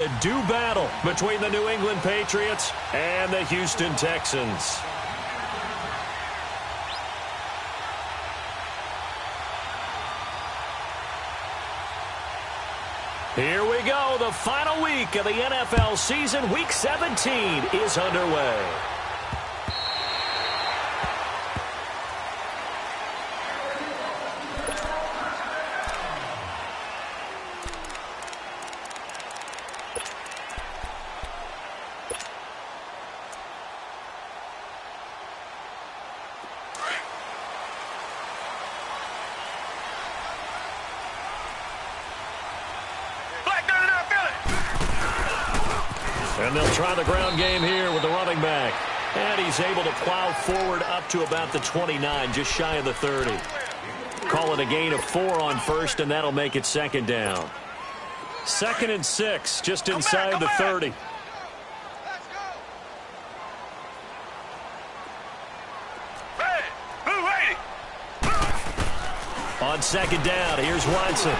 A due battle between the New England Patriots and the Houston Texans. Here we go. The final week of the NFL season. Week 17 is underway. And they'll try the ground game here with the running back. And he's able to plow forward up to about the 29, just shy of the 30. Call it a gain of 4 on first, and that'll make it second down. 2nd and 6, just inside the 30. On second down, here's Watson.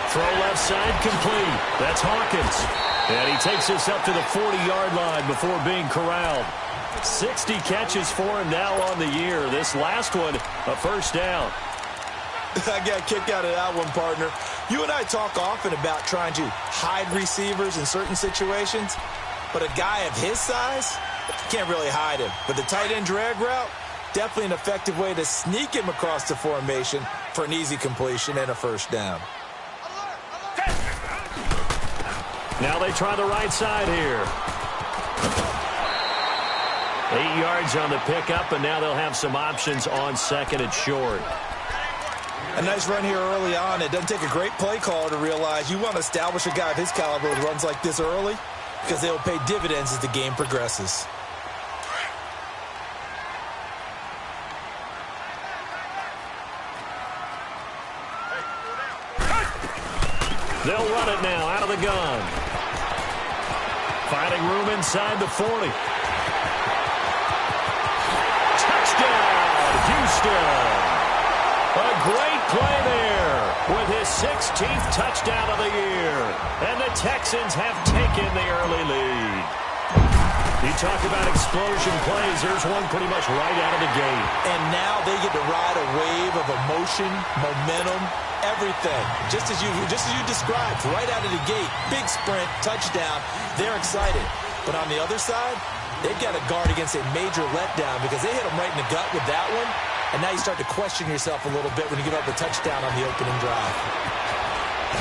Throw left side complete. That's Hawkins. And he takes this up to the 40-yard line before being corralled. 60 catches for him now on the year. This last one, a first down. I got a kick out of that one, partner. You and I talk often about trying to hide receivers in certain situations, but a guy of his size, you can't really hide him. But the tight end drag route, definitely an effective way to sneak him across the formation for an easy completion and a first down. Now they try the right side here. 8 yards on the pickup, and now they'll have some options on 2nd and short. A nice run here early on. It doesn't take a great play caller to realize you want to establish a guy of his caliber with runs like this early because they will pay dividends as the game progresses. They'll run it now out of the gun. Finding room inside the 40. Touchdown, Houston. A great play there with his 16th touchdown of the year. And the Texans have taken the early lead. You talk about explosion plays. There's one pretty much right out of the gate. And now they get to ride a wave of emotion, momentum, everything. Just as you described, right out of the gate. Big sprint, touchdown. They're excited. But on the other side, they've got to guard against a major letdown because they hit them right in the gut with that one. And now you start to question yourself a little bit when you give up a touchdown on the opening drive.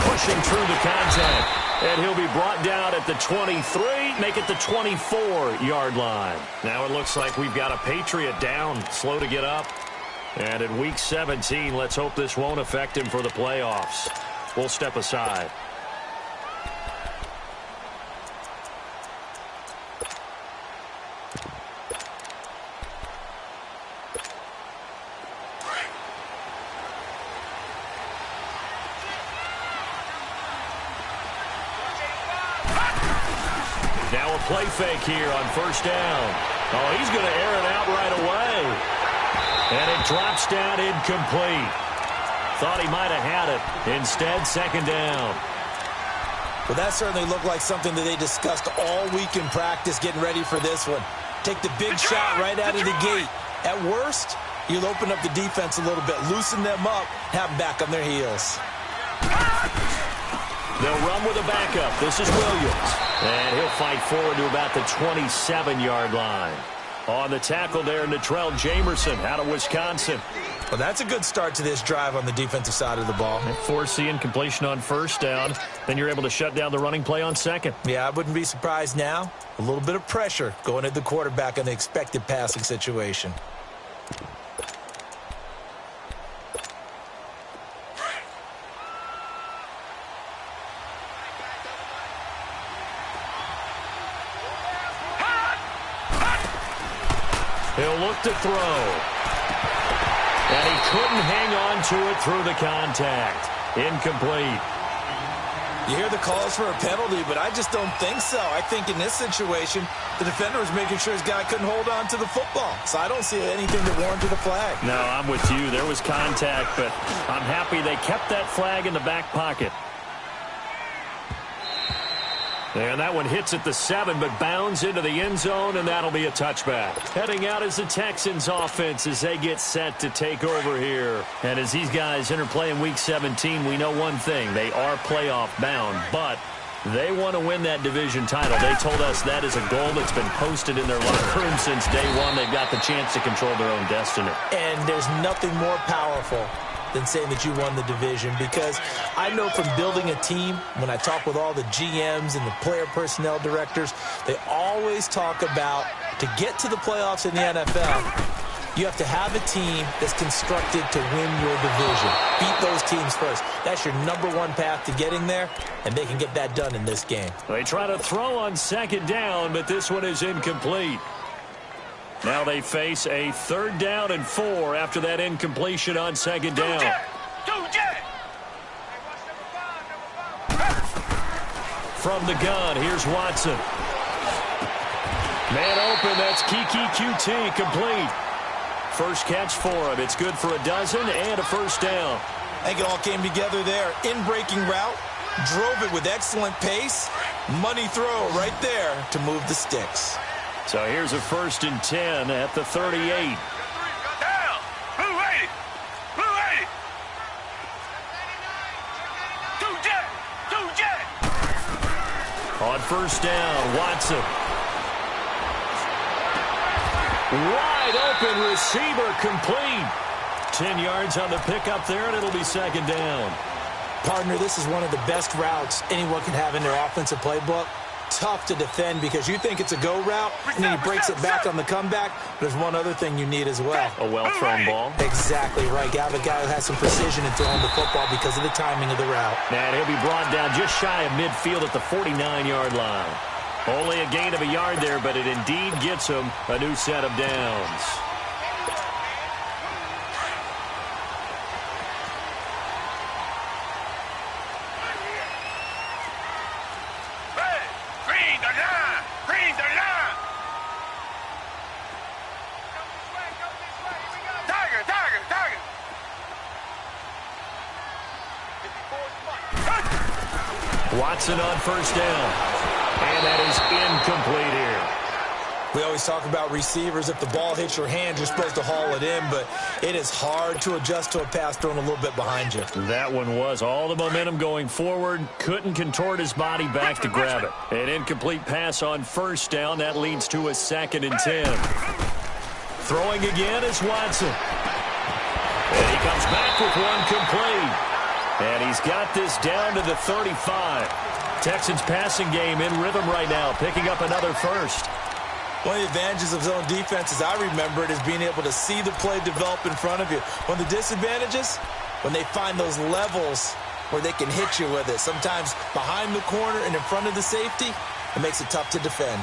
Pushing through the contact. And he'll be brought down at the 23, make it the 24-yard line. Now it looks like we've got a Patriot down, slow to get up. And in Week 17, let's hope this won't affect him for the playoffs. We'll step aside. Now a play fake here on first down. Oh, he's going to air it out right away. And it drops down incomplete. Thought he might have had it. Instead, second down. Well, that certainly looked like something that they discussed all week in practice getting ready for this one. Take the big shot right out of the gate. At worst, you'll open up the defense a little bit, loosen them up, have them back on their heels. They'll run with a backup. This is Williams. And he'll fight forward to about the 27-yard line. On the tackle there, Natrell Jamerson out of Wisconsin. Well, that's a good start to this drive on the defensive side of the ball. Force the incompletion on first down. Then you're able to shut down the running play on second. Yeah, I wouldn't be surprised now. A little bit of pressure going at the quarterback in the expected passing situation. He'll look to throw. And he couldn't hang on to it through the contact. Incomplete. You hear the calls for a penalty, but I just don't think so. I think in this situation, the defender was making sure his guy couldn't hold on to the football. So I don't see anything that warranted a flag. No, I'm with you. There was contact, but I'm happy they kept that flag in the back pocket. And that one hits at the 7, but bounds into the end zone, and that'll be a touchback. Heading out is the Texans offense as they get set to take over here. And as these guys interplay in Week 17, we know one thing. They are playoff bound, but they want to win that division title. They told us that is a goal that's been posted in their locker room since day one. They've got the chance to control their own destiny. And there's nothing more powerful than saying that you won the division, because I know from building a team, when I talk with all the GMs and the player personnel directors, they always talk about, to get to the playoffs in the NFL, you have to have a team that's constructed to win your division. Beat those teams first. That's your #1 path to getting there, and they can get that done in this game. They try to throw on second down, but this one is incomplete. Now they face a 3rd down and 4 after that incompletion on second down. From the gun, here's Watson. Man open, that's Kiki QT, complete. First catch for him. It's good for a dozen and a first down. I think it all came together there. In-breaking route, drove it with excellent pace. Money throw right there to move the sticks. So here's a 1st and 10 at the 38. On first down, Watson. Wide open receiver, complete. 10 yards on the pickup there, and it'll be second down. Partner, this is one of the best routes anyone can have in their offensive playbook. Tough to defend because you think it's a go route, and then he breaks it back on the comeback. There's one other thing you need as well. A well-thrown ball. Exactly right. You have a guy who has some precision in throwing the football because of the timing of the route. And he'll be brought down just shy of midfield at the 49-yard line. Only a gain of a yard there, but it indeed gets him a new set of downs. Watson on first down. And that is incomplete here. We always talk about receivers. If the ball hits your hand, you're supposed to haul it in, but it is hard to adjust to a pass thrown a little bit behind you. That one was all the momentum going forward. Couldn't contort his body back to grab it. An incomplete pass on first down. That leads to a 2nd and 10. Throwing again is Watson. And he comes back with one complete. And he's got this down to the 35. Texans passing game in rhythm right now, picking up another first. One of the advantages of zone defense, as I remember it, is being able to see the play develop in front of you. One of the disadvantages, when they find those levels where they can hit you with it. Sometimes behind the corner and in front of the safety, it makes it tough to defend.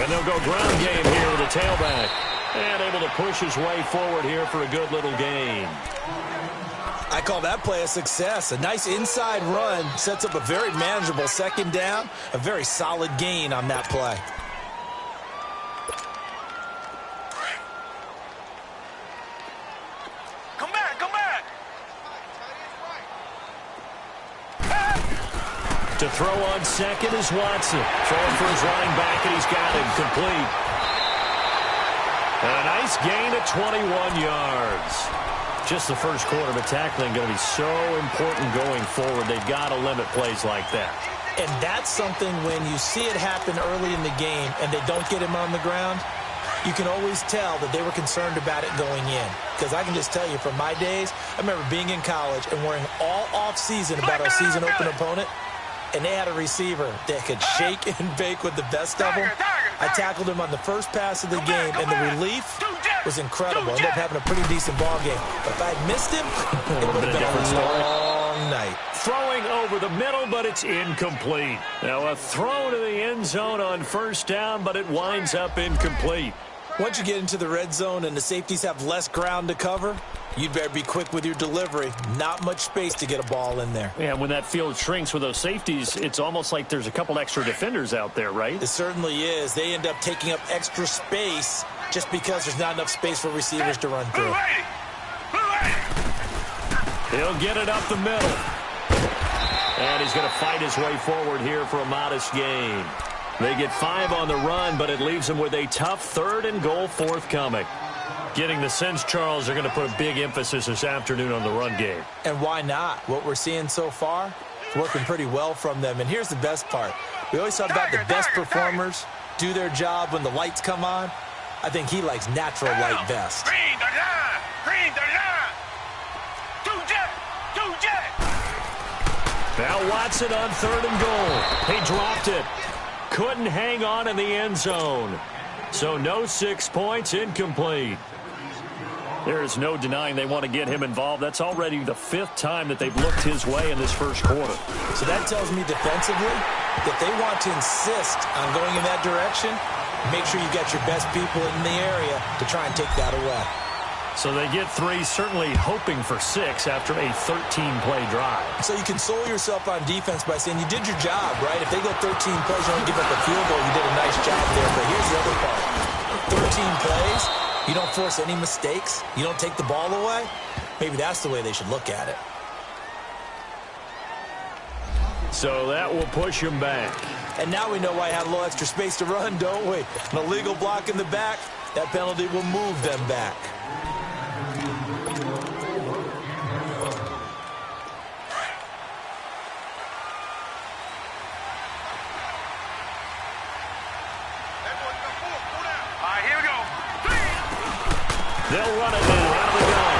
And they'll go ground game here with a tailback. And able to push his way forward here for a good little gain. I call that play a success. A nice inside run sets up a very manageable second down. A very solid gain on that play. Come back, come back. To throw on second is Watson. Throwing for his running back, and he's got him complete. And a nice gain at 21 yards. Just the first quarter, but tackling going to be so important going forward. They've got to limit plays like that. And that's something when you see it happen early in the game and they don't get him on the ground, you can always tell that they were concerned about it going in. Because I can just tell you from my days, I remember being in college and worrying all off-season about our season open opponent, and they had a receiver that could shake and bake with the best of them. I tackled him on the first pass of the game, and the relief was incredible. Ended up having a pretty decent ball game. But if I had missed him, it would have been a long night. Throwing over the middle, but it's incomplete. Now a throw to the end zone on first down, but it winds up incomplete. Once you get into the red zone and the safeties have less ground to cover, you'd better be quick with your delivery. Not much space to get a ball in there. Yeah, when that field shrinks with those safeties, it's almost like there's a couple extra defenders out there, right? It certainly is. They end up taking up extra space just because there's not enough space for receivers to run through. He'll get it up the middle. And he's going to fight his way forward here for a modest gain. They get 5 on the run, but it leaves them with a tough 3rd and goal forthcoming. Getting the sense, Charles, they're going to put a big emphasis this afternoon on the run game. And why not? What we're seeing so far is working pretty well from them. And here's the best part. We always talk about the best performers do their job when the lights come on. I think he likes natural light best. Green the line! Green the line! Two jet! Now Watson on 3rd and goal. He dropped it. Couldn't hang on in the end zone. So no 6 points, incomplete. There's no denying they want to get him involved. That's already the 5th time that they've looked his way in this first quarter. So that tells me defensively that they want to insist on going in that direction. Make sure you get your best people in the area to try and take that away. So they get 3, certainly hoping for 6 after a 13-play drive. So you console yourself on defense by saying you did your job, right? If they go 13 plays, you only give up a field goal, you did a nice job there. But here's the other part. 13 plays, you don't force any mistakes, you don't take the ball away. Maybe that's the way they should look at it. So that will push him back. And now we know why I had a little extra space to run, don't we? An illegal block in the back, that penalty will move them back. They'll run it now out of the gun.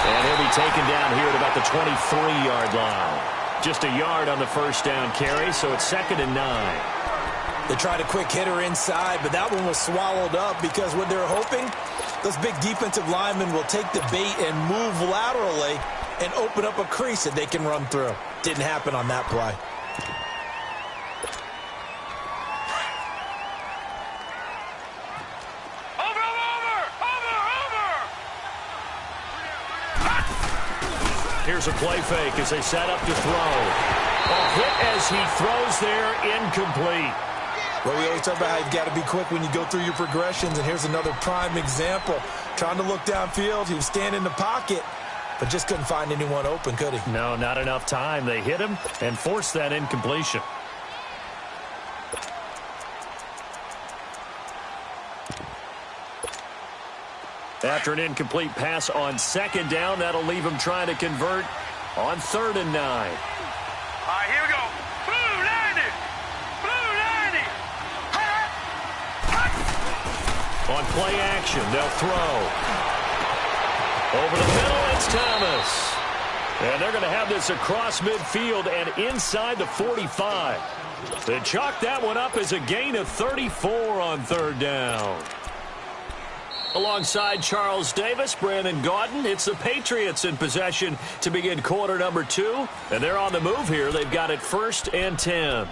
And he'll be taken down here at about the 23-yard line. Just a yard on the first down carry, so it's 2nd and 9. They tried a quick hitter inside, but that one was swallowed up because what they're hoping, those big defensive linemen will take the bait and move laterally and open up a crease that they can run through. Didn't happen on that play. Here's a play fake as they set up to throw. A hit as he throws there, incomplete. Well, we always talk about how you've got to be quick when you go through your progressions, and here's another prime example. Trying to look downfield, he was standing in the pocket, but just couldn't find anyone open, could he? No, not enough time. They hit him and forced that incompletion. After an incomplete pass on 2nd down, that'll leave him trying to convert on 3rd and 9. All right, here we go. Blue 90. Blue 90. On play action, they'll throw. Over the middle, it's Thomas. And they're going to have this across midfield and inside the 45. They chalk that one up as a gain of 34 on 3rd down. Alongside Charles Davis, Brandon Gaudin, it's the Patriots in possession to begin quarter number 2. And they're on the move here. They've got it 1st and 10.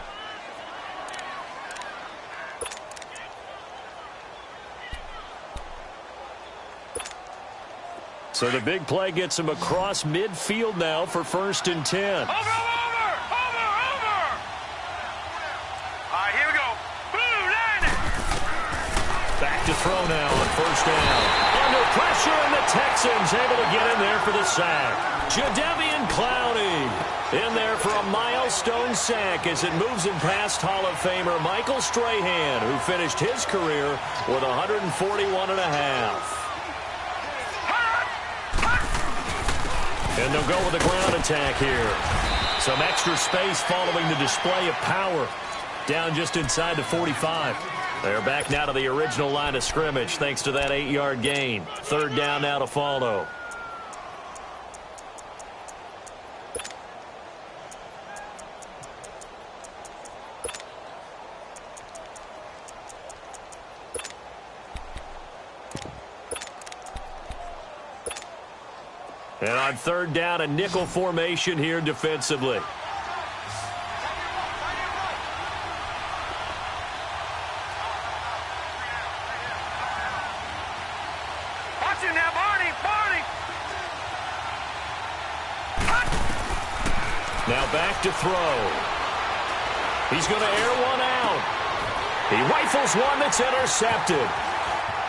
So the big play gets them across midfield now for 1st and 10. Over. All right, here we go. Blue 90. Back to throw now on 1st down. Under pressure, and the Texans able to get in there for the sack. Jadeveon Clowney in there for a milestone sack as it moves him past Hall of Famer Michael Strahan, who finished his career with 141.5. And they'll go with a ground attack here. Some extra space following the display of power. Down just inside the 45. They're back now to the original line of scrimmage thanks to that 8-yard gain. 3rd down now to follow. And on 3rd down, a nickel formation here defensively. Now back to throw. He's going to air one out. He rifles one that's intercepted.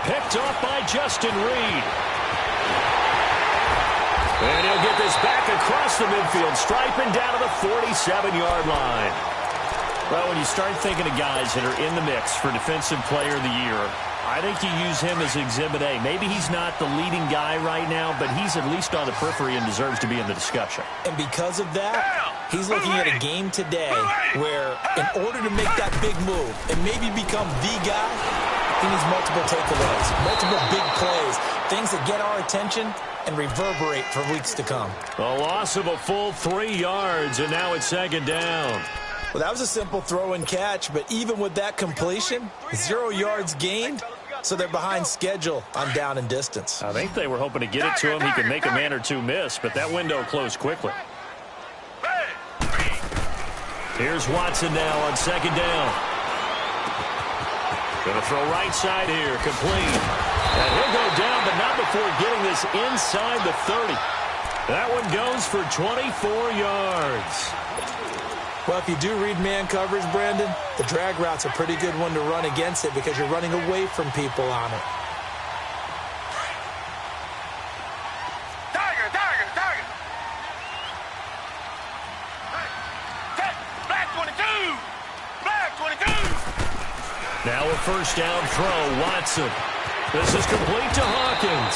Picked off by Justin Reed. And he'll get this back across the midfield stripe and down to the 47-yard line. Well, when you start thinking of guys that are in the mix for Defensive Player of the Year, I think you use him as Exhibit A. Maybe he's not the leading guy right now, but he's at least on the periphery and deserves to be in the discussion. And because of that, he's looking at a game today where in order to make that big move and maybe become the guy, he needs multiple takeaways, multiple big plays, things that get our attention and reverberate for weeks to come. A loss of a full 3 yards, and now it's second down. Well, that was a simple throw and catch, but even with that completion, 0 yards gained, so they're behind schedule on down and distance. I think they were hoping to get it to him. He could make a man or two miss, but that window closed quickly. Here's Watson now on second down. Going to throw right side here, complete. And he'll go down, but not before getting this inside the 30. That one goes for 24 yards. Well, if you do read man coverage, Brandon, the drag route's a pretty good one to run against it because you're running away from people on it. Tiger, tiger, tiger. Black 22. Black 22. Now a first down throw, Watson. This is complete to Hawkins.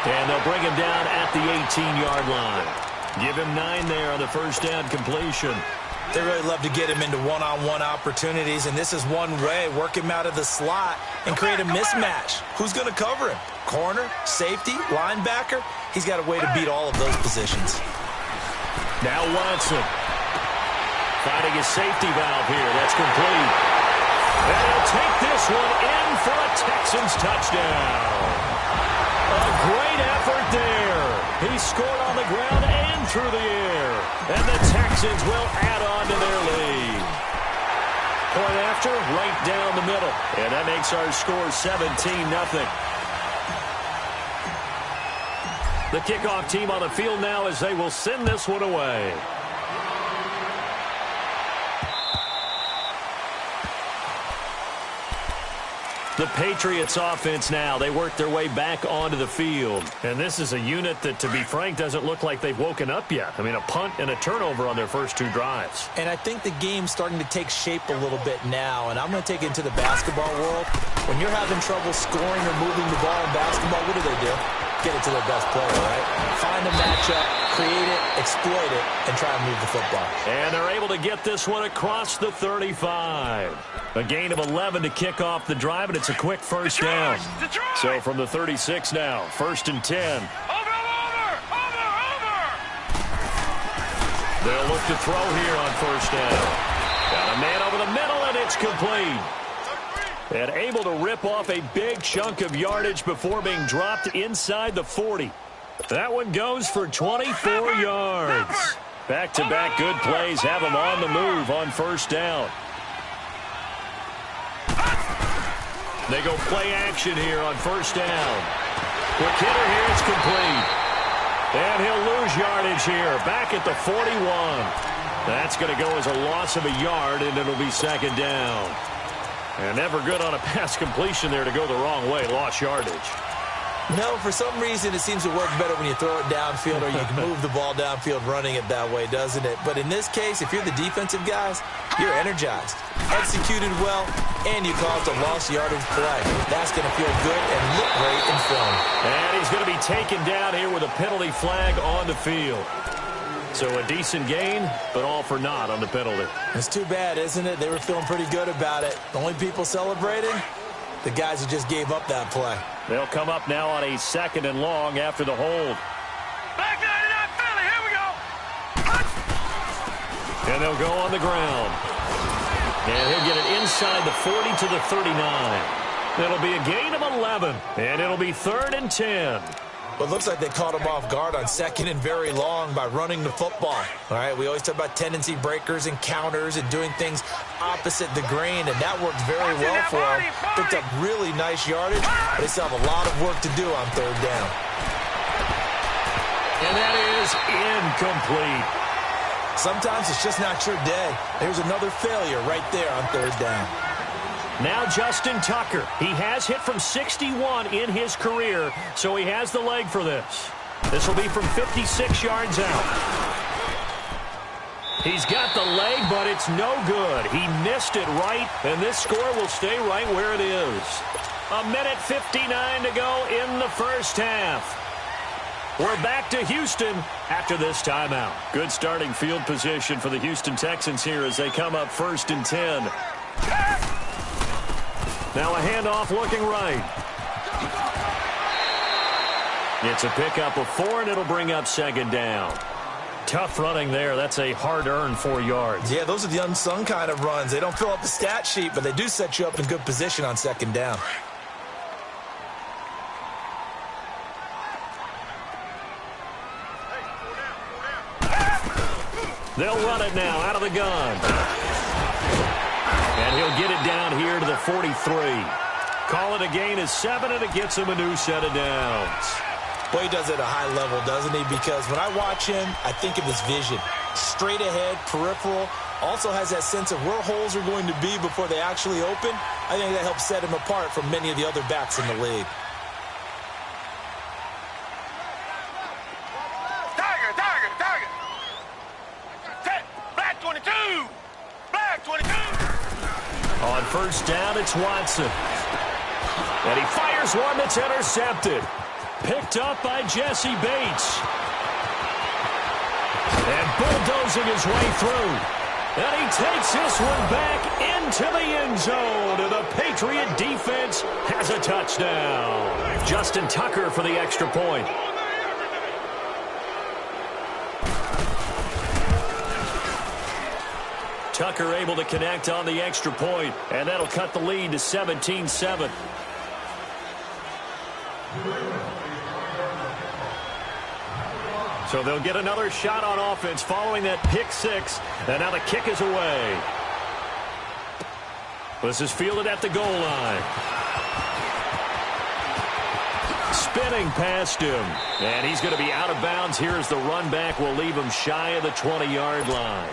And they'll bring him down at the 18-yard line. Give him 9 there on the first down completion. They really love to get him into one-on-one opportunities, and this is one way, work him out of the slot and create a mismatch. Who's going to cover him? Corner, safety, linebacker? He's got a way to beat all of those positions. Now Watson. Finding his safety valve here. That's complete. And he'll take this one in for a Texans touchdown. A great effort there. He scored on the ground and through the air. And the Texans will add on to their lead. Point after, right down the middle. And that makes our score 17-0. The kickoff team on the field now as they will send this one away. The Patriots offense now. They work their way back onto the field. And this is a unit that, to be frank, doesn't look like they've woken up yet. I mean, a punt and a turnover on their first 2 drives. And I think the game's starting to take shape a little bit now. And I'm going to take it into the basketball world. When you're having trouble scoring or moving the ball in basketball, what do? Get it to their best player, right? Find a matchup, create it, exploit it, and try and move the football. And they're able to get this one across the 35. A gain of 11 to kick off the drive, and it's a quick first down. So from the 36 now, 1st and 10. Over. They'll look to throw here on first down. Got a man over the middle, and it's complete. And able to rip off a big chunk of yardage before being dropped inside the 40. That one goes for 24 yards. Back-to-back good plays have them on the move on first down. They go play action here on first down. Quick hitter here, it's complete. And he'll lose yardage here, back at the 41. That's going to go as a loss of a yard, and it'll be second down. And never good on a pass completion there to go the wrong way, lost yardage. No, for some reason it seems to work better when you throw it downfield or you can move the ball downfield running it that way, doesn't it? But in this case, if you're the defensive guys, you're energized, executed well, and you caused a lost yardage play. That's going to feel good and look great in film. And he's going to be taken down here with a penalty flag on the field. So a decent gain, but all for naught on the penalty. It's too bad, isn't it? They were feeling pretty good about it. The only people celebrating, the guys who just gave up that play. They'll come up now on a 2nd and long after the hold. Black 99 Philly, here we go. And they'll go on the ground. And he'll get it inside the 40 to the 39. It'll be a gain of 11, and it'll be 3rd and 10. Well, it looks like they caught him off guard on 2nd and very long by running the football. All right, we always talk about tendency breakers and counters and doing things opposite the grain, and that worked very well for him. Picked up really nice yardage, but they still have a lot of work to do on 3rd down. And that is incomplete. Sometimes it's just not your day. There's another failure right there on 3rd down. Now Justin Tucker. He has hit from 61 in his career, so he has the leg for this. This will be from 56 yards out. He's got the leg, but it's no good. He missed it right, and this score will stay right where it is. 1:59 to go in the first half. We're back to Houston after this timeout. Good starting field position for the Houston Texans here as they come up 1st and 10. Now a handoff looking right. It's a pickup of 4, and it'll bring up 2nd down. Tough running there. That's a hard-earned 4 yards. Yeah, those are the unsung kind of runs. They don't fill up the stat sheet, but they do set you up in good position on 2nd down. They'll run it now out of the gun. And he'll get it down here to the 43. Call it a gain of 7, and it gets him a new set of downs. Boy, he does it at a high level, doesn't he? Because when I watch him, I think of his vision. Straight ahead, peripheral. Also has that sense of where holes are going to be before they actually open. I think that helps set him apart from many of the other backs in the league. On 1st down, it's Watson. And he fires one that's intercepted. Picked up by Jesse Bates. And bulldozing his way through. And he takes this one back into the end zone. And the Patriot defense has a touchdown. Justin Tucker for the extra point. Tucker able to connect on the extra point, and that'll cut the lead to 17-7. So they'll get another shot on offense following that pick 6, and now the kick is away. This is fielded at the goal line. Spinning past him, and he's going to be out of bounds here as the run back will leave him shy of the 20-yard line.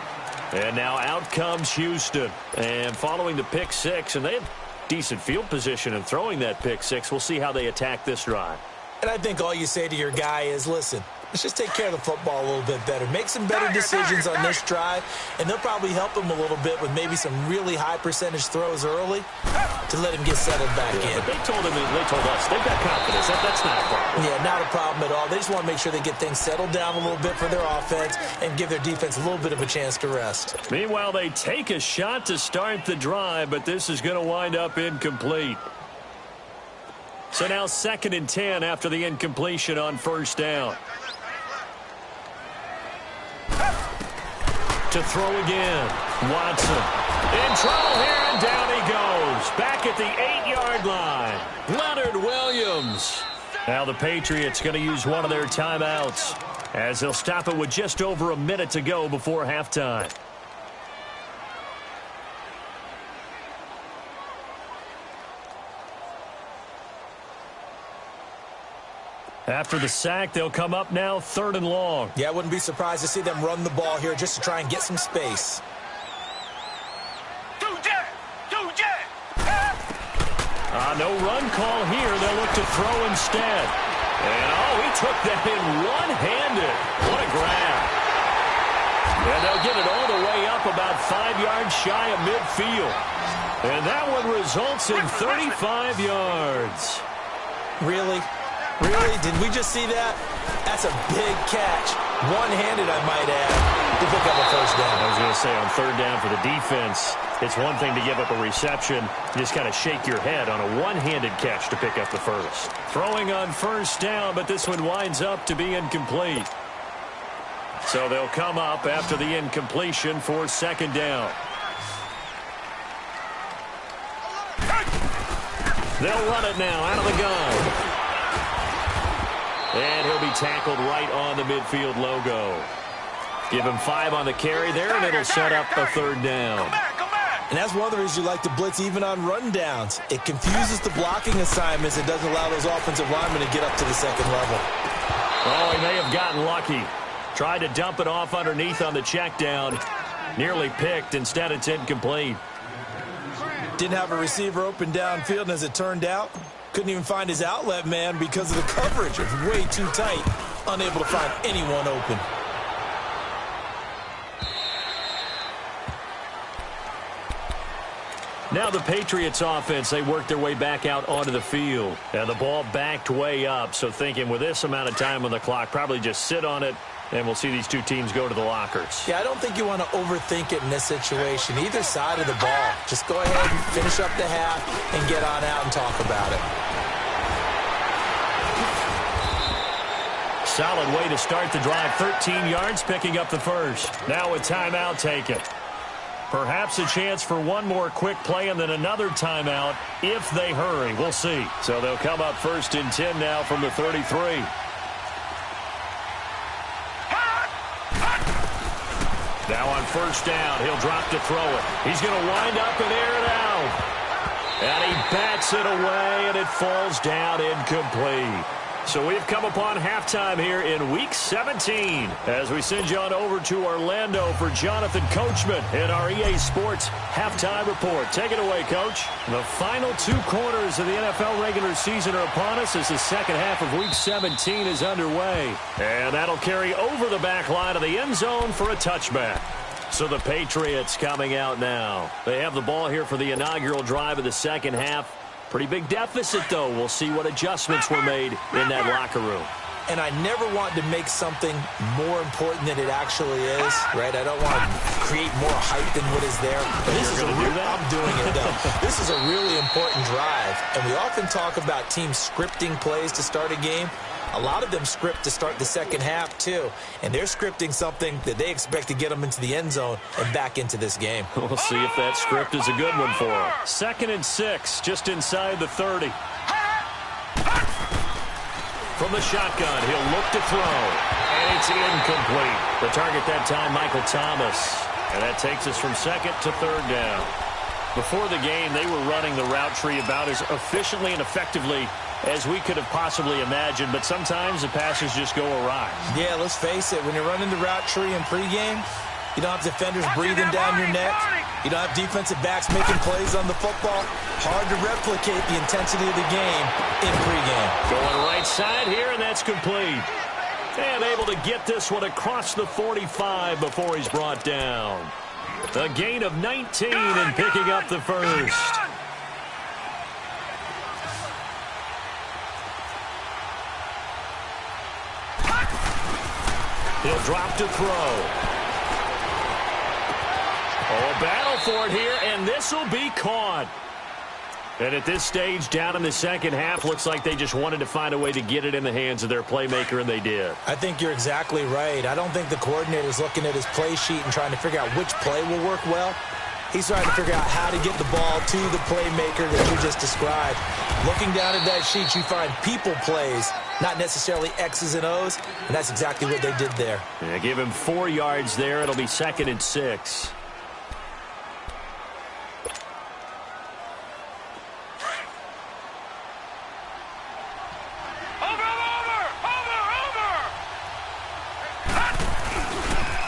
And now out comes Houston. And following the pick 6, and they have decent field position in throwing that pick 6. We'll see how they attack this drive. And I think all you say to your guy is, listen, let's just take care of the football a little bit better. Make some better decisions on this drive, and they'll probably help him a little bit with maybe some really high percentage throws early to let him get settled back in. But they told us they've got confidence. That's not a problem. Yeah, not a problem at all. They just want to make sure they get things settled down a little bit for their offense and give their defense a little bit of a chance to rest. Meanwhile, they take a shot to start the drive, but this is going to wind up incomplete. So now 2nd and 10 after the incompletion on 1st down. To throw again. Watson in trouble here, and down he goes. Back at the 8-yard line. Leonard Williams. Now the Patriots going to use one of their timeouts as they'll stop it with just over a minute to go before halftime. After the sack, they'll come up now 3rd and long. Yeah, I wouldn't be surprised to see them run the ball here just to try and get some space. No run call here. They'll look to throw instead. And, he took that in one-handed. What a grab. And they'll get it all the way up about 5 yards shy of midfield. And that one results in 35 yards. Really? Really? Did we just see that? That's a big catch. One-handed, I might add, to pick up a 1st down. I was going to say, on 3rd down for the defense, it's one thing to give up a reception. You just kind of shake your head on a one-handed catch to pick up the 1st. Throwing on 1st down, but this one winds up to be incomplete. So they'll come up after the incompletion for 2nd down. They'll run it now out of the gun. And he'll be tackled right on the midfield logo. Give him 5 on the carry there, and it'll set up a 3rd down. And that's one of the reasons you like to blitz even on rundowns. It confuses the blocking assignments. It doesn't allow those offensive linemen to get up to the 2nd level. Oh, he may have gotten lucky. Tried to dump it off underneath on the check down. Nearly picked. Instead, it's incomplete. Didn't have a receiver open downfield, and as it turned out, couldn't even find his outlet man because of the coverage. It was way too tight. unable to find anyone open. Now the Patriots offense, they work their way back out onto the field. And the ball backed way up, so thinking with this amount of time on the clock, probably just sit on it, and we'll see these two teams go to the lockers. Yeah, I don't think you want to overthink it in this situation. Either side of the ball. Just go ahead and finish up the half and get on out and talk about it. Solid way to start the drive. 13 yards, picking up the first. Now a timeout taken. Perhaps a chance for one more quick play and then another timeout if they hurry. We'll see. So they'll come up 1st and 10 now from the 33. Now on 1st down, he'll drop to throw it. He's going to wind up and air it out. And he bats it away, and it falls down incomplete. So we've come upon halftime here in Week 17 as we send you on over to Orlando for Jonathan Coachman in our EA Sports Halftime Report. Take it away, Coach. The final 2 quarters of the NFL regular season are upon us as the second half of Week 17 is underway. And that'll carry over the back line of the end zone for a touchback. So the Patriots coming out now. They have the ball here for the inaugural drive of the second half. Pretty big deficit, though. We'll see what adjustments were made in that locker room. And I never want to make something more important than it actually is, right? I don't want to create more hype than what is there. But this is I'm doing it, though. This is a really important drive. And we often talk about teams scripting plays to start a game. A lot of them script to start the second half, too. And they're scripting something that they expect to get them into the end zone and back into this game. We'll see if that script is a good one for them. 2nd and 6, just inside the 30. From the shotgun, he'll look to throw. And it's incomplete. The target that time, Michael Thomas. And that takes us from 2nd to 3rd down. Before the game, they were running the route tree about as efficiently and effectively as we could have possibly imagined, but sometimes the passes just go awry. Yeah, let's face it, when you're running the route tree in pregame, you don't have defenders breathing down your neck. You don't have defensive backs making plays on the football. Hard to replicate the intensity of the game in pregame. Going right side here, and that's complete. And able to get this one across the 45 before he's brought down. A gain of 19 and picking up the first. He'll drop to throw. Oh, a battle for it here, and this will be caught. And at this stage, down in the second half, looks like they just wanted to find a way to get it in the hands of their playmaker, and they did. I think you're exactly right. I don't think the coordinator's looking at his play sheet and trying to figure out which play will work well. He's trying to figure out how to get the ball to the playmaker that you just described. Looking down at that sheet, you find people plays, not necessarily X's and O's, and that's exactly what they did there. Yeah, give him 4 yards there. It'll be 2nd and 6.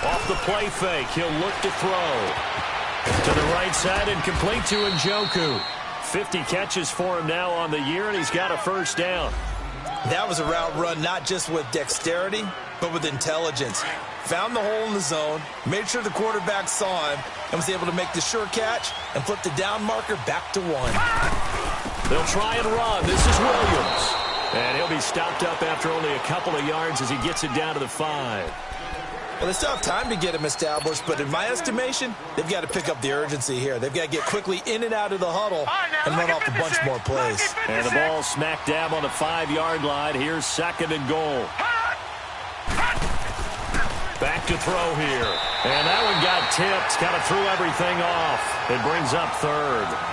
Off the play fake, he'll look to throw. To the right side and complete to Njoku. 50 catches for him now on the year, and he's got a first down. That was a route run not just with dexterity, but with intelligence. Found the hole in the zone, made sure the quarterback saw him, and was able to make the sure catch and flip the down marker back to 1. They'll try and run. This is Williams. And he'll be stopped up after only a couple of yards as he gets it down to the 5. Well, they still have time to get him established, but in my estimation, they've got to pick up the urgency here. They've got to get quickly in and out of the huddle and run off a bunch more plays. And the ball smack dab on the 5-yard line. Here's 2nd and goal. Back to throw here. And that one got tipped. Kind of threw everything off. It brings up 3rd.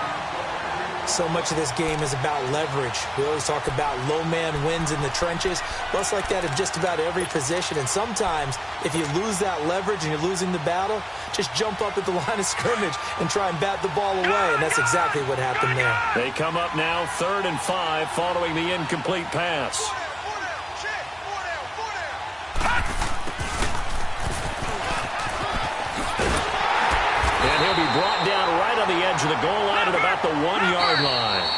So much of this game is about leverage. We always talk about low man wins in the trenches. Well, it's like that in just about every position. And sometimes, if you lose that leverage and you're losing the battle, just jump up at the line of scrimmage and try and bat the ball away. And that's exactly what happened there. They come up now 3rd and 5 following the incomplete pass. And he'll be brought down right on the edge of the goal line at about the 1-yard line.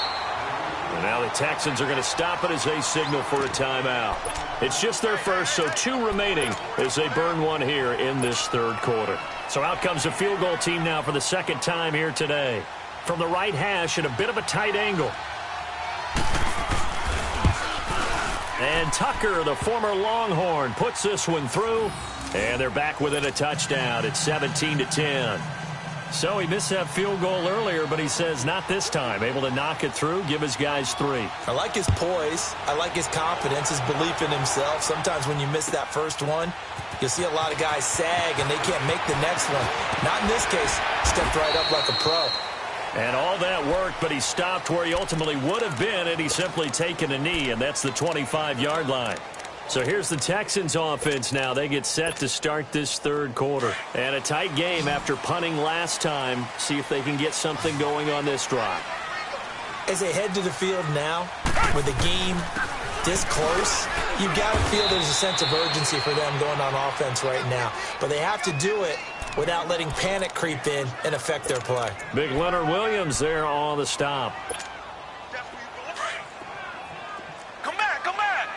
Now the Texans are going to stop it as they signal for a timeout. It's just their first, so 2 remaining as they burn one here in this third quarter. So out comes the field goal team now for the second time here today. From the right hash at a bit of a tight angle. And Tucker, the former Longhorn, puts this one through. And they're back within a touchdown. It's 17-10. So he missed that field goal earlier, but he says not this time. Able to knock it through, give his guys 3. I like his poise. I like his confidence, his belief in himself. Sometimes when you miss that first one, you'll see a lot of guys sag and they can't make the next one. Not in this case. Stepped right up like a pro. And all that work, but he stopped where he ultimately would have been, and he's simply taken a knee, and that's the 25-yard line. So here's the Texans offense now. They get set to start this third quarter. And a tight game after punting last time. See if they can get something going on this drive. As they head to the field now, with the game this close, you've got to feel there's a sense of urgency for them going on offense right now. But they have to do it without letting panic creep in and affect their play. Big Leonard Williams there on the stop. Come back, come back.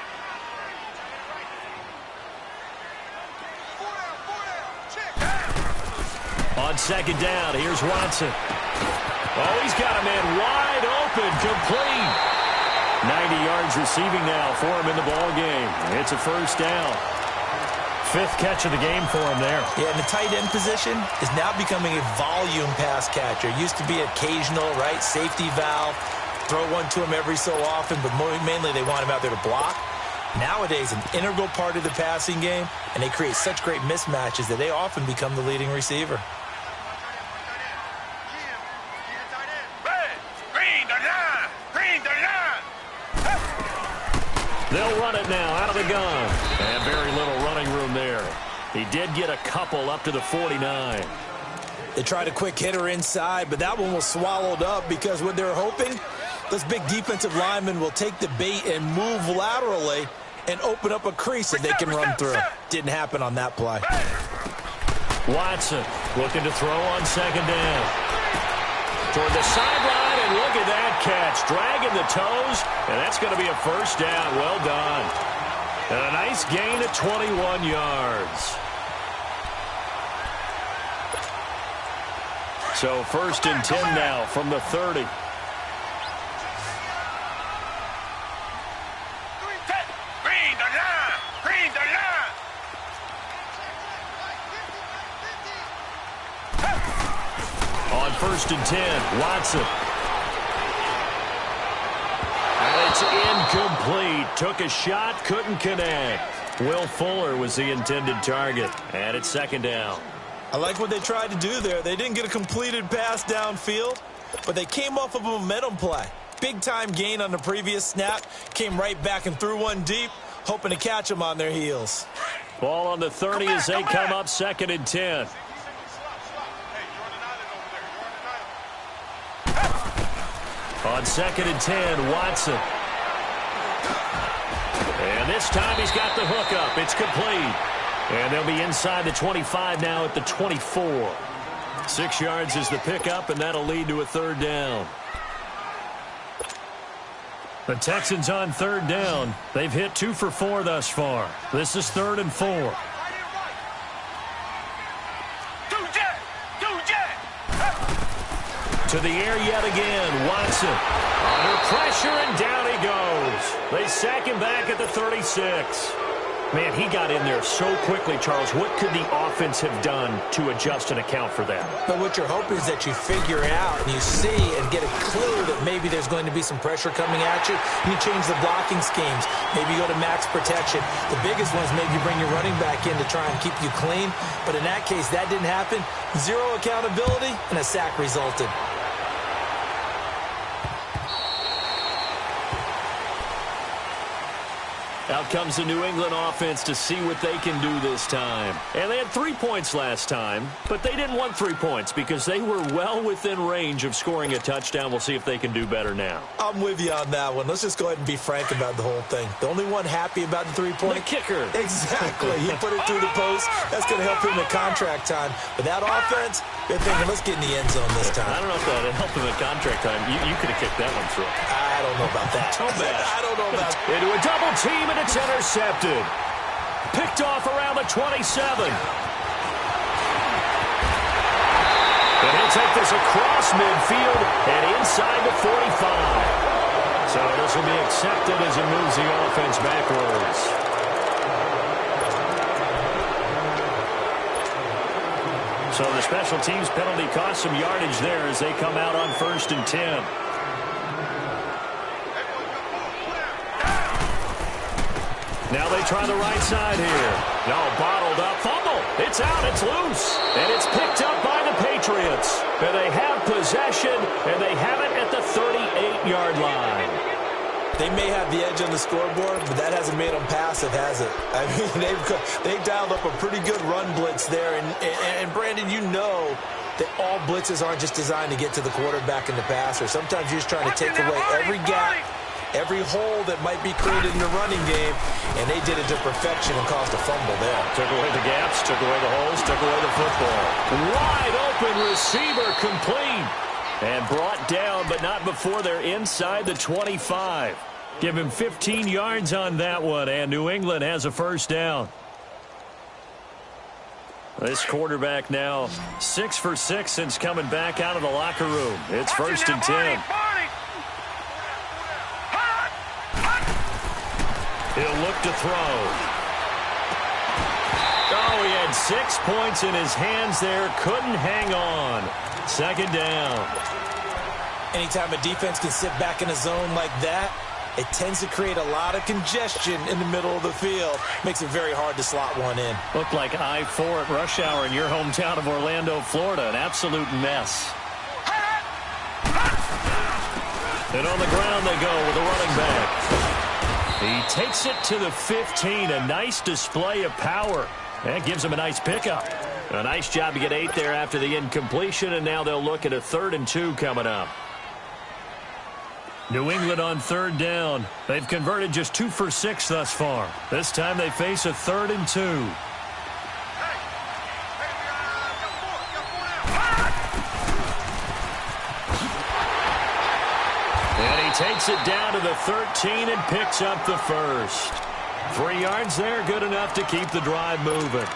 On second down, here's Watson. Oh, he's got a man wide open, complete. 90 yards receiving now for him in the ball game. It's a first down. 5th catch of the game for him there. Yeah, and the tight end position is now becoming a volume pass catcher. Used to be occasional, right, safety valve. Throw one to him every so often, but mainly they want him out there to block. Nowadays, an integral part of the passing game, and they create such great mismatches that they often become the leading receiver. They'll run it now out of the gun. And very little running room there. He did get a couple up to the 49. They tried a quick hitter inside, but that one was swallowed up because what they're hoping, those big defensive linemen will take the bait and move laterally and open up a crease that they can run through. Didn't happen on that play. Watson looking to throw on second down. Toward the sideline, and look at that catch. Dragging the toes, and that's going to be a first down. Well done. And a nice gain of 21 yards. So first and 10 now from the 30. On first and 10, Watson. And it's incomplete. Took a shot, couldn't connect. Will Fuller was the intended target. And it's second down. I like what they tried to do there. They didn't get a completed pass downfield, but they came off of a momentum play. Big-time gain on the previous snap. Came right back and threw one deep, hoping to catch them on their heels. Ball on the 30 as they come up second and 10. On second and 10, Watson. And this time he's got the hookup. It's complete. And they'll be inside the 25 now at the 24. 6 yards is the pickup, and that'll lead to a third down. The Texans on third down. They've hit 2 for 4 thus far. This is 3rd and 4. To the air yet again. Watson under pressure, and down he goes. They sack him back at the 36. Man, he got in there so quickly, Charles. What could the offense have done to adjust and account for that? But what you're hoping is that you figure out and you see and get a clue that maybe there's going to be some pressure coming at you. You change the blocking schemes. Maybe you go to max protection. The biggest one is maybe bring your running back in to try and keep you clean. But in that case, that didn't happen. 0 accountability, and a sack resulted. Out out comes the New England offense to see what they can do this time. And they had 3 points last time, but they didn't want 3 points because they were well within range of scoring a touchdown. We'll see if they can do better now. I'm with you on that one. Let's just go ahead and be frank about the whole thing. The only one happy about the 3-point? The kicker. Exactly. He put it through the post. That's going to help him in contract time. But that offense, they're thinking, let's get in the end zone this time. I don't know if that helped him in contract time. You could have kicked that one through. I don't know about that. I don't know about that. Into a double team, and it's intercepted. Picked off around the 27. And he'll take this across midfield and inside the 45. So this will be accepted as it moves the offense backwards. So the special teams penalty cost some yardage there as they come out on 1st and 10. Now they try the right side here. No, bottled up. Fumble. It's out. It's loose. And it's picked up by the Patriots. And they have possession, and they have it at the 38-yard line. They may have the edge on the scoreboard, but that hasn't made them passive, has it? I mean, they've dialed up a pretty good run blitz there. And Brandon, you know that all blitzes aren't just designed to get to the quarterback in the passer. Sometimes you're just trying to take away every gap, every hole that might be created in the running game, and they did it to perfection and caused a fumble there. Took away the gaps, took away the holes, took away the football. Wide open receiver complete. And brought down, but not before they're inside the 25. Give him 15 yards on that one, and New England has a first down. This quarterback now 6 for 6 since coming back out of the locker room. It's 1st and 10. He'll look to throw. Oh, he had 6 points in his hands there. Couldn't hang on. 2nd down. Anytime a defense can sit back in a zone like that, it tends to create a lot of congestion in the middle of the field. Makes it very hard to slot one in. Looked like I-4 at rush hour in your hometown of Orlando, Florida. An absolute mess. And on the ground they go with a running back. He takes it to the 15. A nice display of power. That gives him a nice pickup. A nice job to get 8 there after the incompletion, and now they'll look at a 3rd and 2 coming up. New England on 3rd down. They've converted just 2 for 6 thus far. This time they face a 3rd and 2. And he takes it down to the 13 and picks up the first. 3 yards there, good enough to keep the drive moving.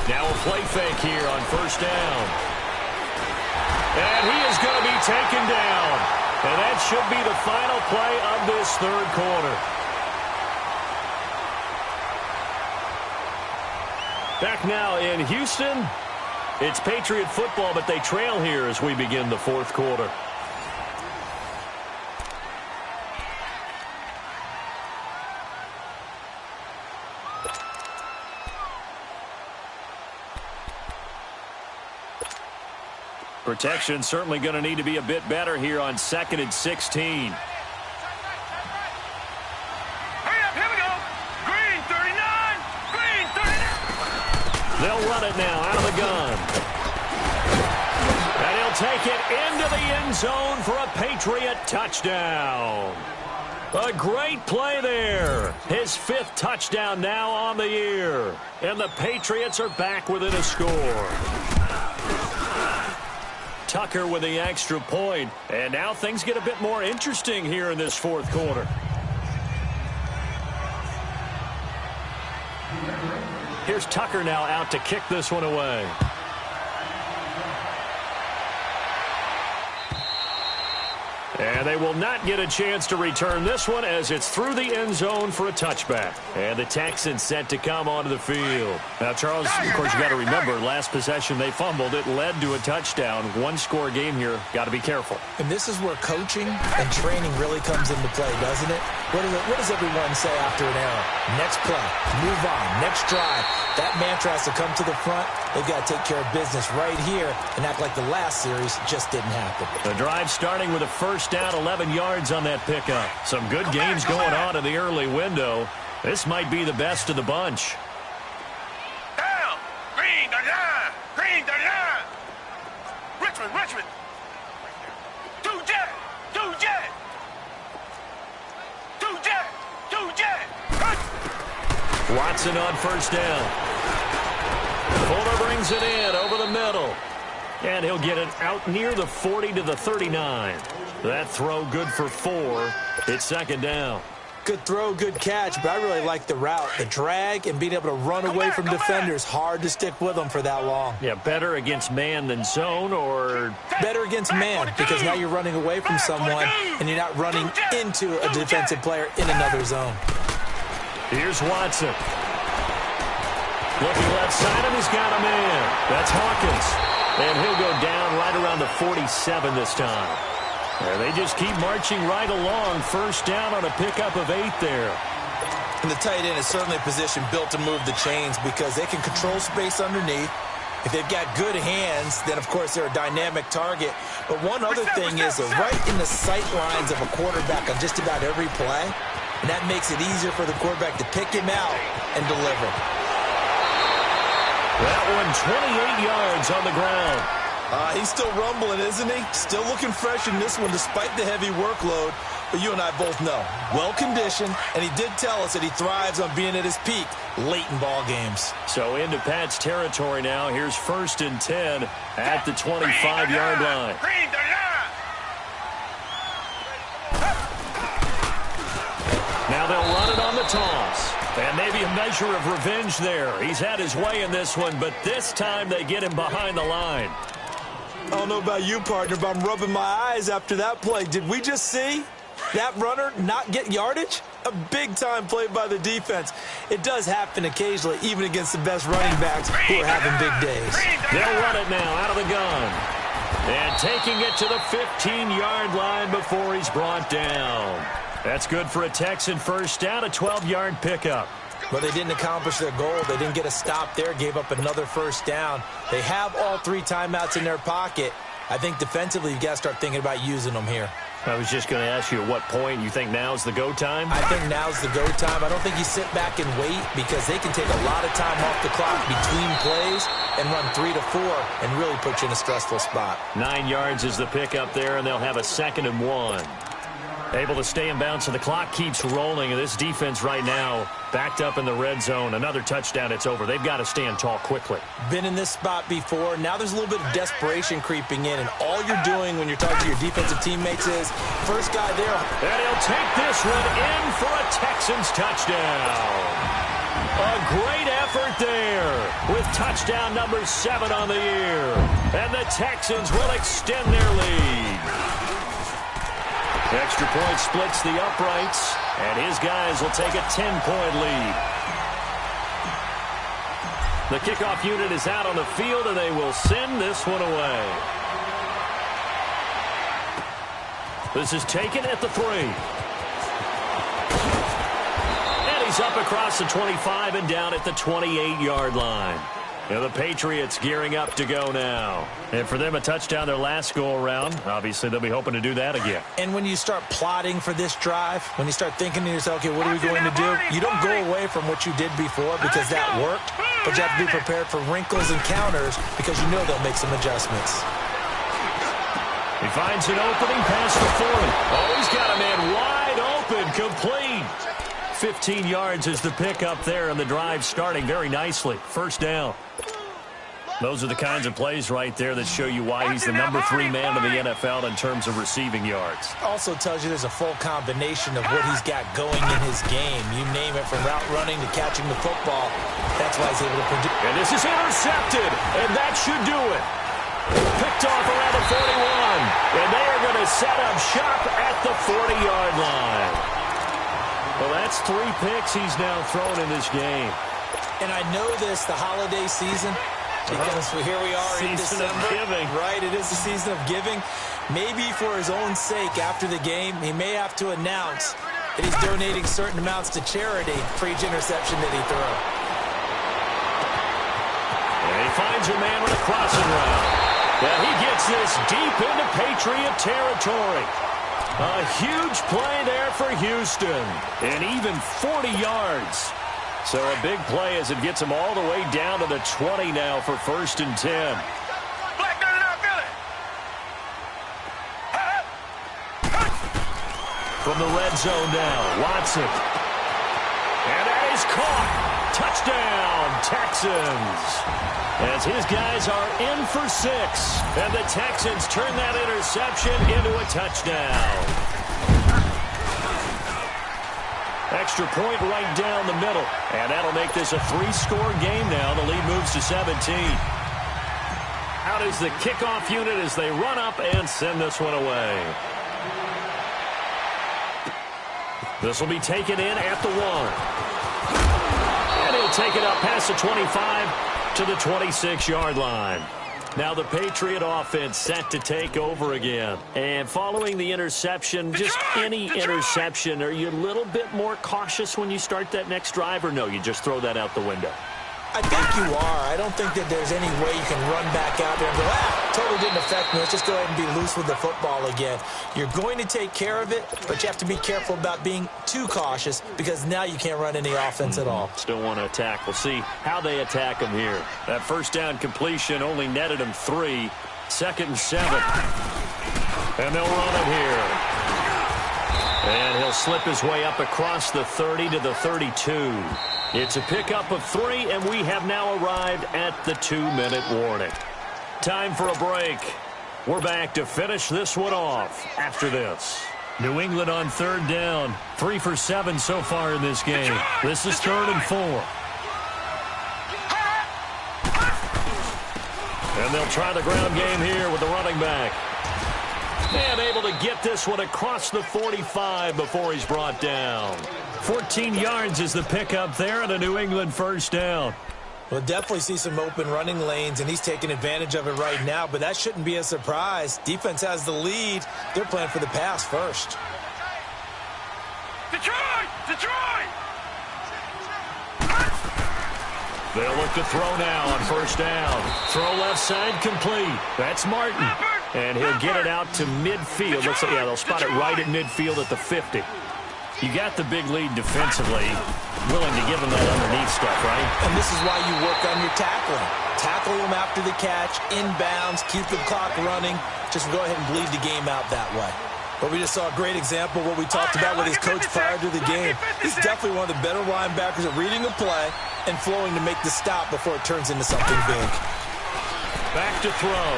Now a play fake here on 1st down. And he is going to be taken down. And that should be the final play of this 3rd quarter. Back now in Houston. It's Patriot football, but they trail here as we begin the 4th quarter. Protection certainly going to need to be a bit better here on 2nd and 16. Hurry up, here we go. Green 39, green 39. They'll run it now out of the gun. And he'll take it into the end zone for a Patriot touchdown. A great play there. His 5th touchdown now on the year. And the Patriots are back within a score. Tucker with the extra point. And now things get a bit more interesting here in this 4th quarter. Here's Tucker now out to kick this one away. And they will not get a chance to return this one as it's through the end zone for a touchback. And the Texans set to come onto the field. Now, Charles, of course, you got to remember, last possession they fumbled. It led to a touchdown. One-score game here. Got to be careful. And this is where coaching and training really comes into play, doesn't it? What does everyone say after an error? Next play, move on, next drive. That mantra has to come to the front. They've got to take care of business right here and act like the last series just didn't happen. The drive starting with a first down, 11 yards on that pickup. Some good games going on in the early window. This might be the best of the bunch. Down. Green, the line. Green, the line. Richmond. Two jet. Watson on first down. Fuller brings it in over the middle. And he'll get it out near the 40 to the 39. That throw good for 4. It's second down. Good throw, good catch, but I really like the route. The drag and being able to run away from defenders. Hard to stick with them for that long. Yeah, better against man than zone, or better against man, because now you're running away from someone and you're not running into a defensive player in another zone. Here's Watson. Looking left side him, he's got a man. That's Hawkins. And he'll go down right around the 47 this time. And they just keep marching right along. First down on a pickup of 8 there. And the tight end is certainly a position built to move the chains because they can control space underneath. If they've got good hands, then, of course, they're a dynamic target. But one other thing is they're right in the sight lines of a quarterback on just about every play. And that makes it easier for the quarterback to pick him out and deliver. That one 28 yards on the ground. He's still rumbling, isn't he? Still looking fresh in this one despite the heavy workload. But you and I both know, well-conditioned, and he did tell us that he thrives on being at his peak late in ball games. So into Pat's territory now. Here's 1st and 10 at the 25-yard line. Now they'll run it on the toss. And maybe a measure of revenge there. He's had his way in this one, but this time they get him behind the line. I don't know about you, partner, but I'm rubbing my eyes after that play. Did we just see that runner not get yardage? A big-time play by the defense. It does happen occasionally, even against the best running backs who are having big days. They'll run it now out of the gun. And taking it to the 15-yard line before he's brought down. That's good for a Texan first down, a 12-yard pickup. But they didn't accomplish their goal. They didn't get a stop there, gave up another first down. They have all 3 timeouts in their pocket. I think defensively you've got to start thinking about using them here. I was just going to ask you at what point you think now's the go time? I think now's the go time. I don't think you sit back and wait because they can take a lot of time off the clock between plays and run 3 to 4 and really put you in a stressful spot. 9 yards is the pickup there, and they'll have a 2nd and 1. Able to stay in bounds, so the clock keeps rolling. And this defense right now backed up in the red zone. Another touchdown, it's over. They've got to stand tall quickly. Been in this spot before. Now there's a little bit of desperation creeping in. And all you're doing when you're talking to your defensive teammates is, first guy there. And he'll take this one in for a Texans touchdown. A great effort there with touchdown number 7 on the year. And the Texans will extend their lead. Extra point splits the uprights, and his guys will take a 10-point lead. The kickoff unit is out on the field, and they will send this one away. This is taken at the 3. And he's up across the 25 and down at the 28-yard line. And the Patriots gearing up to go now. And for them, a touchdown their last go-around. Obviously, they'll be hoping to do that again. And when you start plotting for this drive, when you start thinking to yourself, okay, what are we going to do? You don't go away from what you did before because that worked, but you have to be prepared for wrinkles and counters because you know they'll make some adjustments. He finds an opening past the 40. Oh, he's got a man wide open, complete. 15 yards is the pickup there, and the drive starting very nicely. First down. Those are the kinds of plays right there that show you why he's the number 3 man in the NFL in terms of receiving yards. Also tells you there's a full combination of what he's got going in his game. You name it, from route running to catching the football. That's why he's able to produce. And this is intercepted, and that should do it. Picked off around the 41, and they are they're going to set up shop at the 40-yard line. Well, that's 3 picks he's now thrown in this game. And I know this, the holiday season, because here we are in Season December. of giving. Right, it is the season of giving. Maybe for his own sake, after the game, he may have to announce that he's donating certain amounts to charity for each interception that he throws. And he finds a man with a crossing route. And he gets this deep into Patriot territory. A huge play there for Houston. And even 40 yards. So a big play as it gets him all the way down to the 20 now for 1st and 10. Black, got it out, Billy. From the red zone now, Watson. And that is caught. Touchdown, Texans. As his guys are in for 6. And the Texans turn that interception into a touchdown. Extra point right down the middle. And that'll make this a 3-score game now. The lead moves to 17. Out is the kickoff unit as they run up and send this one away. This will be taken in at the 1. And he'll take it up past the 25 to the 26-yard line. Now the Patriot offense set to take over again. And following the interception, just any interception, are you a little bit more cautious when you start that next drive, or no, you just throw that out the window? I think you are. I don't think that there's any way you can run back out there and go, totally didn't affect me. Let's just go ahead and be loose with the football again. You're going to take care of it, but you have to be careful about being too cautious because now you can't run any offense at all. Still want to attack. We'll see how they attack him here. That first down completion only netted him 3. 2nd and 7. And they'll run it here. And he'll slip his way up across the 30 to the 32. It's a pickup of 3, and we have now arrived at the 2-minute warning. Time for a break. We're back to finish this one off after this. New England on 3rd down. 3 for 7 so far in this game. This is 3rd and 4. And they'll try the ground game here with the running back. And able to get this one across the 45 before he's brought down. 14 yards is the pickup there and a New England 1st down. We'll definitely see some open running lanes, and he's taking advantage of it right now, but that shouldn't be a surprise. Defense has the lead. They're playing for the pass first. Detroit! Detroit! They'll look to throw now on 1st down. Throw left side complete. That's Martin. And he'll get it out to midfield. Looks like, yeah, they'll spot it right at midfield at the 50. You got the big lead defensively. Willing to give them that underneath stuff, right? And this is why you work on your tackling. Tackle them after the catch, inbounds, keep the clock running. Just go ahead and bleed the game out that way. But we just saw a great example of what we talked about with his coach prior to the game. He's definitely one of the better linebackers at reading a play and flowing to make the stop before it turns into something big. Back to throw.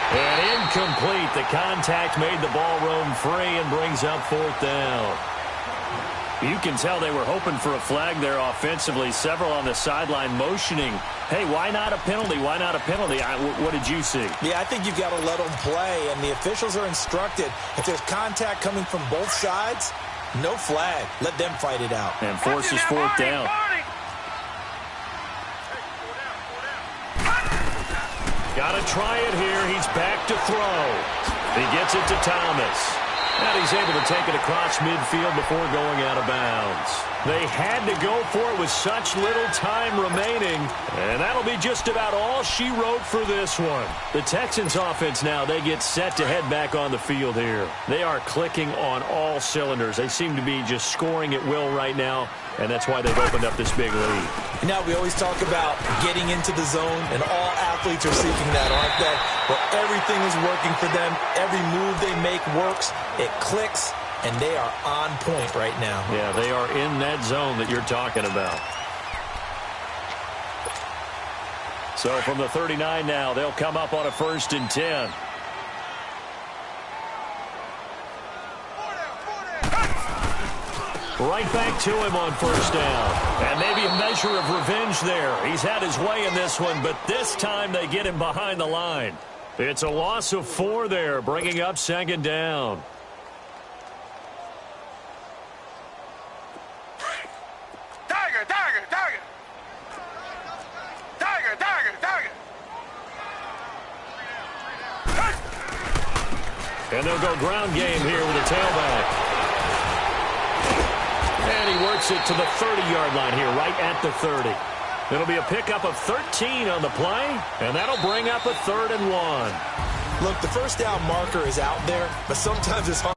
And incomplete. The contact made the ball roam free and brings up 4th down. You can tell they were hoping for a flag there offensively. Several on the sideline motioning. Hey, why not a penalty? Why not a penalty? What did you see? Yeah, I think you've got to let them play, and the officials are instructed. If there's contact coming from both sides, no flag. Let them fight it out. And forces 4th down. Got to try it here. He's back to throw. He gets it to Thomas. And he's able to take it across midfield before going out of bounds. They had to go for it with such little time remaining. And that'll be just about all she wrote for this one. The Texans offense now, they get set to head back on the field here. They are clicking on all cylinders. They seem to be just scoring at will right now. And that's why they've opened up this big lead. Now, we always talk about getting into the zone, and all athletes are seeking that, aren't they? Where everything is working for them. Every move they make works. It clicks, and they are on point right now. Yeah, they are in that zone that you're talking about. So from the 39 now, they'll come up on a 1st and 10. Right back to him on 1st down. And maybe a measure of revenge there. He's had his way in this one, but this time they get him behind the line. It's a loss of 4 there, bringing up second down. Tiger, Tiger, Tiger. Tiger, Tiger, Tiger. And they'll go ground game here with a tailback. And he works it to the 30-yard line here, right at the 30. It'll be a pickup of 13 on the play, and that'll bring up a 3rd and 1. Look, the first down marker is out there, but sometimes it's hard